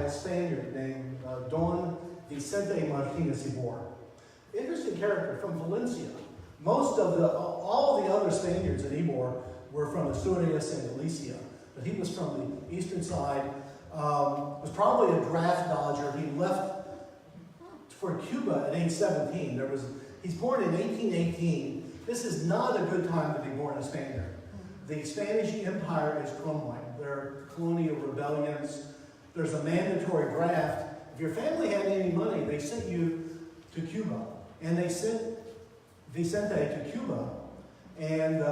A Spaniard named Don Vicente Martinez Ybor. Interesting character from Valencia. All the other Spaniards at Ybor were from Asturias and Galicia, but he was from the eastern side. Was probably a draft dodger. He left for Cuba at age 17. He's born in 1818. This is not a good time to be born a Spaniard. The Spanish Empire is crumbling. There are colonial rebellions. There's a mandatory draft. If your family had any money, they sent you to Cuba. And they sent Vicente to Cuba. And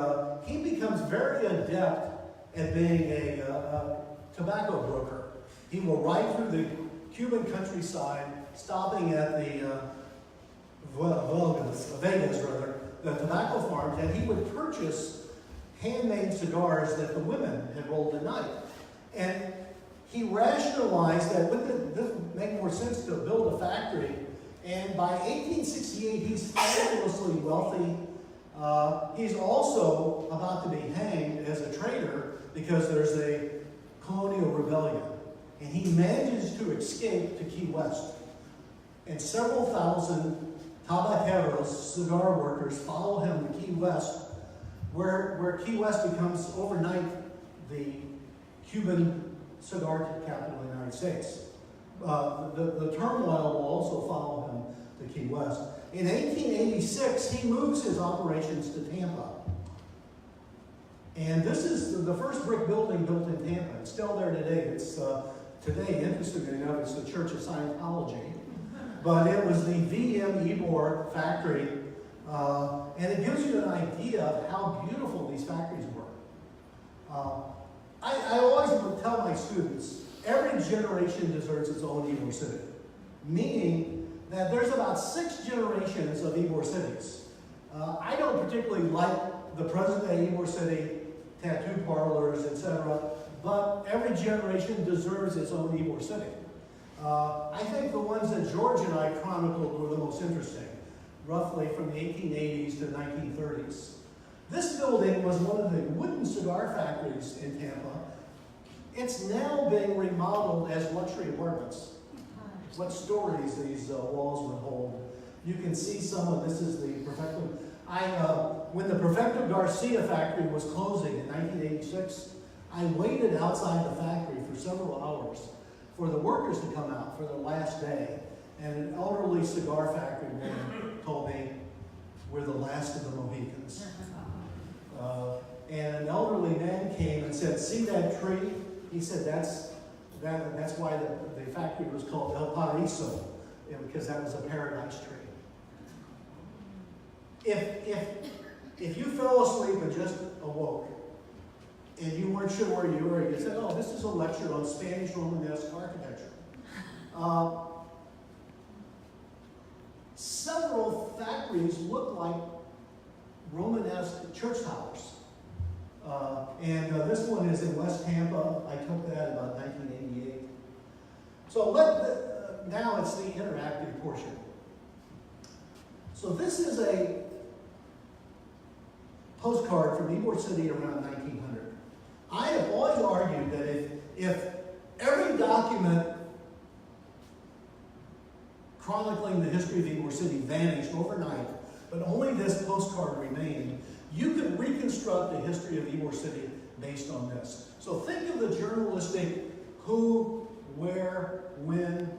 he becomes very adept at being a tobacco broker. He will ride through the Cuban countryside, stopping at the Vegas, the tobacco farms, and he would purchase handmade cigars that the women had rolled at night. And he rationalized that this would make more sense to build a factory. And by 1868, he's fabulously wealthy. He's also about to be hanged as a traitor because there's a colonial rebellion. And he manages to escape to Key West. And several thousand tabaqueros, cigar workers, follow him to Key West, where Key West becomes overnight the Cuban cigar capital of the United States. The turmoil will also follow him to Key West. In 1886, he moves his operations to Tampa. And this is the first brick building built in Tampa. It's still there today. It's today, interestingly enough, it's the Church of Scientology. But it was the V.M. Ybor factory. And it gives you an idea of how beautiful these factories were. I always tell my students, every generation deserves its own Ybor city. Meaning that there's about 6 generations of Ybor cities. I don't particularly like the present-day Ybor city, tattoo parlors, etc. But every generation deserves its own Ybor city. I think the ones that George and I chronicled were the most interesting, roughly from the 1880s to 1930s. This building was one of the wooden cigar factories in Tampa. It's now being remodeled as luxury apartments. What stories these walls would hold. You can see some of this is the Perfecto. When the Perfecto Garcia factory was closing in 1986, I waited outside the factory for several hours for the workers to come out for their last day. And an elderly cigar factory man told me, "We're the last of the Mohicans." And an elderly man came and said, "See that tree?" He said, "That's why the factory was called El Paraíso, because that was a paradise tree." If you fell asleep and just awoke, and you weren't sure where you were, you said, "Oh, this is a lecture on Spanish Romanesque architecture." Several factories look like Romanesque church towers. This one is in West Tampa. I took that about 1988. So now it's the interactive portion. So this is a postcard from Ybor City around 1900. I have always argued that if every document chronicling the history of Ybor City vanished overnight, but only this postcard remained, you could reconstruct the history of Ybor City based on this. So think of the journalistic who, where, when,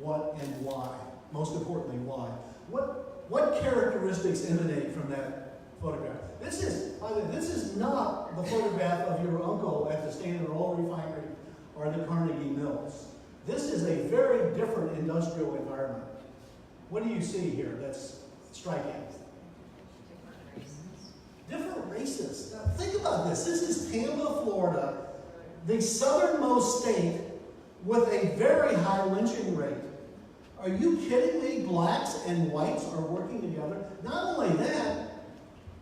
what, and why. Most importantly, why. What characteristics emanate from that photograph? This is not the photograph of your uncle at the Standard Oil Refinery or the Carnegie Mills. This is a very different industrial environment. What do you see here that's striking? Different races. Now, think about this. This is Tampa, Florida, the southernmost state with a very high lynching rate. Are you kidding me? Blacks and whites are working together. Not only that,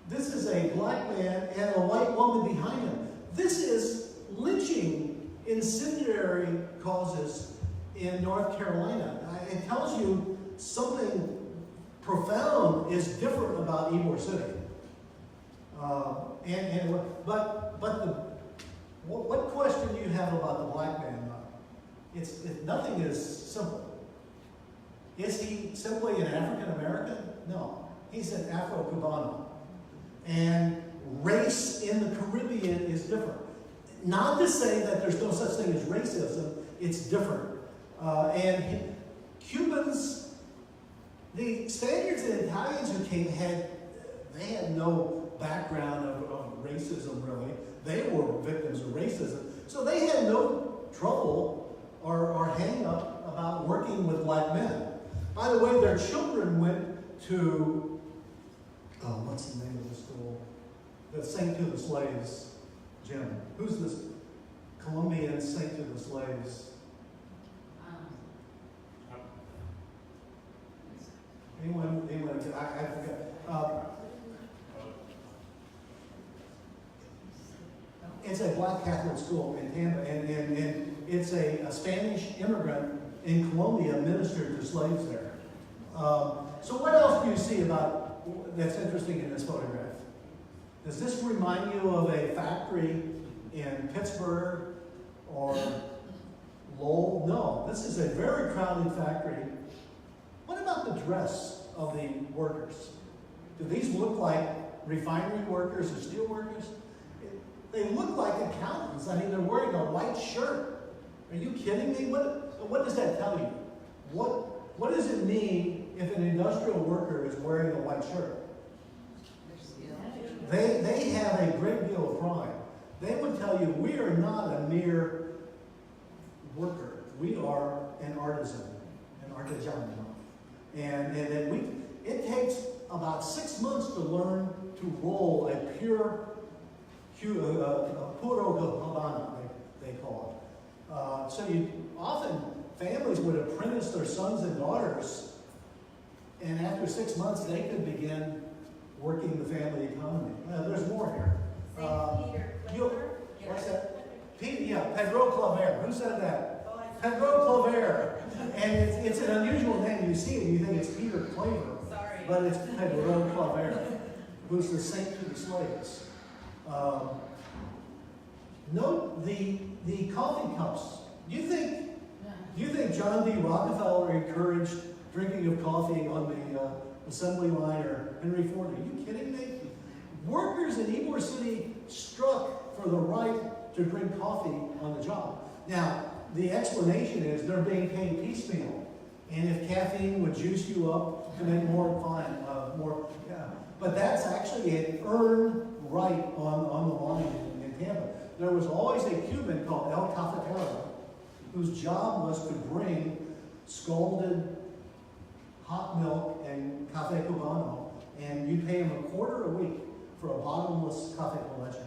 this is a black man and a white woman behind him. This is lynching incendiary causes in North Carolina. It tells you something profound is different about Ybor City. What question do you have about the black man? Nothing is simple. Is he simply an African American? No. He's an Afro-Cubano. And race in the Caribbean is different. Not to say that there's no such thing as racism, it's different. And Cubans, the Spaniards and Italians who came they had no background of racism really. They were victims of racism. So they had no trouble or hang up about working with black men. By the way, their children went to, what's the name of the school? The St. to the Slaves, Jim. Who's this Colombian St. to the Slaves? Anyone, I forgot. It's a black Catholic school in Tampa, and it's a Spanish immigrant in Colombia ministered to slaves there. So what else do you see that's interesting in this photograph? Does this remind you of a factory in Pittsburgh or Lowell? No, this is a very crowded factory. What about the dress of the workers? Do these look like refinery workers or steel workers? They look like accountants. I mean, they're wearing a white shirt. Are you kidding me? What does that tell you? What does it mean if an industrial worker is wearing a white shirt? They have a great deal of pride. They would tell you, we are not a mere worker. We are an artisan, an artisan. And it takes about 6 months to learn to roll a puro habana, they call it. So often families would apprentice their sons and daughters, and after 6 months they could begin working the family economy. There's more here. What's that? Pedro Claver. Who said that? Pedro Claver. And it's an unusual name. You see it, you think it's Peter Claver. Sorry. But it's Pedro Claver, who's the saint to the slaves. Note the coffee cups. Do you think John D. Rockefeller encouraged drinking of coffee on the assembly line, or Henry Ford? Are you kidding me? Workers in Ybor City struck for the right to drink coffee on the job. Now, the explanation is they're being paid piecemeal, and if caffeine would juice you up to make more fine, but that's actually an earned right on the line in Tampa. There was always a Cuban called El Cafetero, whose job was to bring scalded hot milk and cafe cubano, and you pay him $0.25 a week for a bottomless cafe con leche.